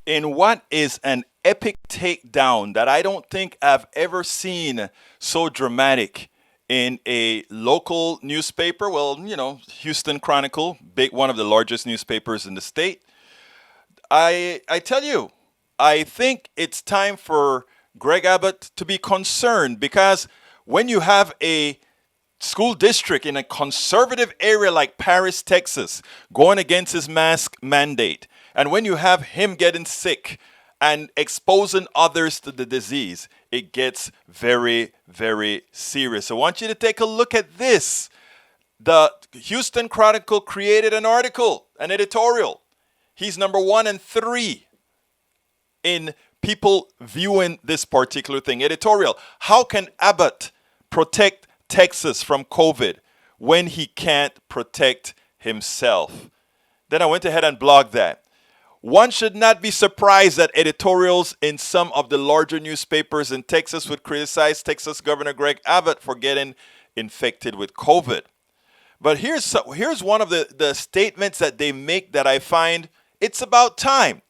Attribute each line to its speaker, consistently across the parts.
Speaker 1: In what is an epic takedown that I don't think I've ever seen so dramatic in a local newspaper. Well, Houston Chronicle, big one of the largest newspapers in the state. I tell you, I think it's time for Greg Abbott to be concerned because when you have a school district in a conservative area like Paris, Texas, going against his mask mandate, and when you have him getting sick and exposing others to the disease, it gets very, very serious. I want you to take a look at this. The Houston Chronicle created an article, an editorial. He's number 1 and 3 in people viewing this particular thing. Editorial: how can Abbott protect Texas from COVID when he can't protect himself? Then I went ahead and blogged that. One should not be surprised that editorials in some of the larger newspapers in Texas would criticize Texas Governor Greg Abbott for getting infected with COVID. But here's one of the statements that they make that I find it's about time.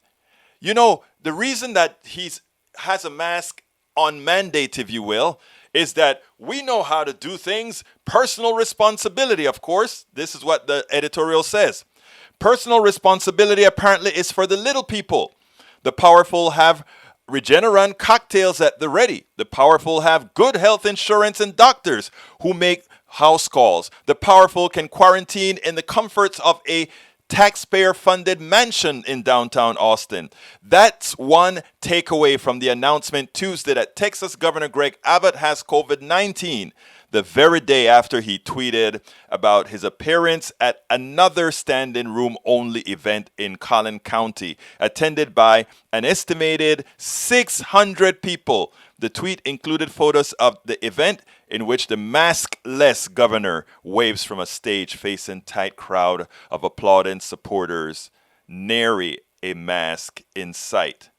Speaker 1: The reason that he has a mask on mandate, if you will, is that we know how to do things. Personal responsibility, of course. This is what the editorial says. Personal responsibility apparently is for the little people. The powerful have Regeneron cocktails at the ready. The powerful have good health insurance and doctors who make house calls. The powerful can quarantine in the comforts of a taxpayer-funded mansion in downtown Austin. That's one takeaway from the announcement Tuesday that Texas Governor Greg Abbott has COVID-19, the very day after he tweeted about his appearance at another standing room only event in Collin County, attended by an estimated 600 people. The tweet included photos of the event in which the maskless governor waves from a stage facing tight crowd of applauding supporters, nary a mask in sight.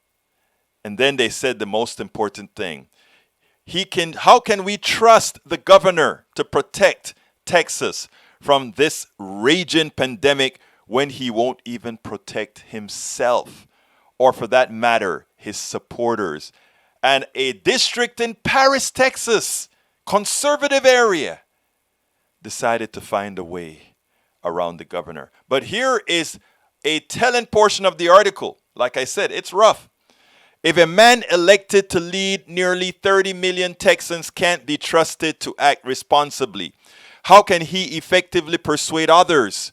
Speaker 1: And then they said the most important thing. How can we trust the governor to protect Texas from this raging pandemic when he won't even protect himself, or for that matter, his supporters? And a district in Paris, Texas, conservative area, decided to find a way around the governor. But here is a telling portion of the article. Like I said, it's rough. If a man elected to lead nearly 30 million Texans can't be trusted to act responsibly, how can he effectively persuade others?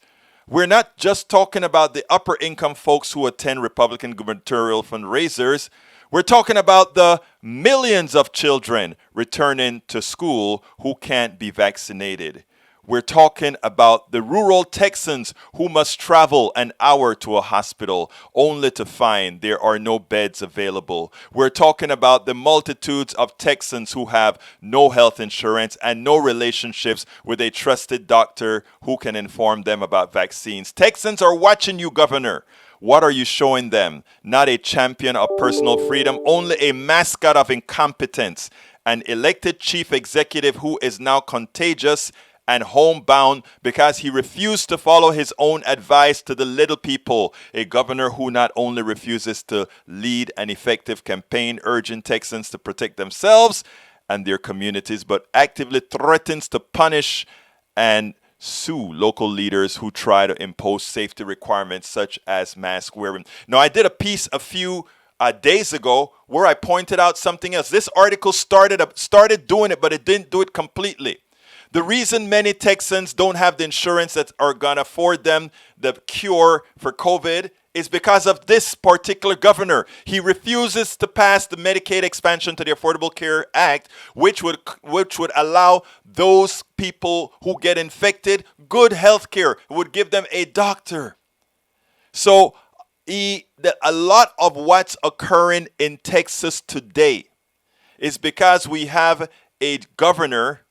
Speaker 1: We're not just talking about the upper income folks who attend Republican gubernatorial fundraisers. We're talking about the millions of children returning to school who can't be vaccinated. We're talking about the rural Texans who must travel an hour to a hospital only to find there are no beds available. We're talking about the multitudes of Texans who have no health insurance and no relationships with a trusted doctor who can inform them about vaccines. Texans are watching you, Governor. What are you showing them? Not a champion of personal freedom, only a mascot of incompetence. An elected chief executive who is now contagious and homebound because he refused to follow his own advice to the little people. A governor who not only refuses to lead an effective campaign urging Texans to protect themselves and their communities, but actively threatens to punish and sue local leaders who try to impose safety requirements such as mask wearing. Now, I did a piece a few days ago where I pointed out something else. This article started doing it, but it didn't do it completely. The reason many Texans don't have the insurance that are going to afford them the cure for COVID is because of this particular governor. He refuses to pass the Medicaid expansion to the Affordable Care Act, which would allow those people who get infected good health care. It would give them a doctor. So a lot of what's occurring in Texas today is because we have a governor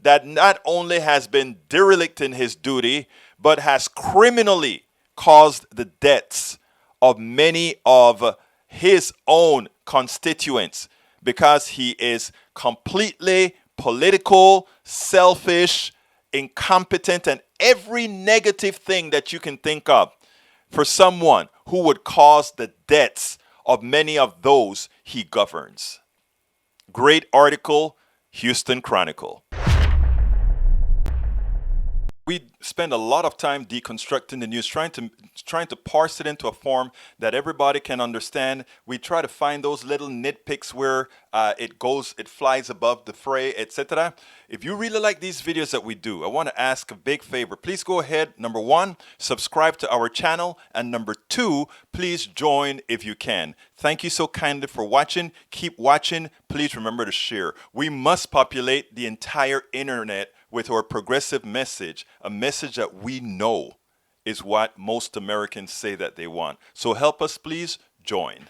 Speaker 1: that not only has been derelict in his duty, but has criminally caused the deaths of many of his own constituents because he is completely political, selfish, incompetent, and every negative thing that you can think of for someone who would cause the deaths of many of those he governs. Great article, Houston Chronicle. We spend a lot of time deconstructing the news, trying to parse it into a form that everybody can understand. We try to find those little nitpicks where it flies above the fray, etc. If you really like these videos that we do, I want to ask a big favor. Please go ahead, number one, subscribe to our channel, and number two, please join if you can. Thank you so kindly for watching. Keep watching. Please remember to share. We must populate the entire internet with our progressive message, a message that we know is what most Americans say that they want. So help us, please join.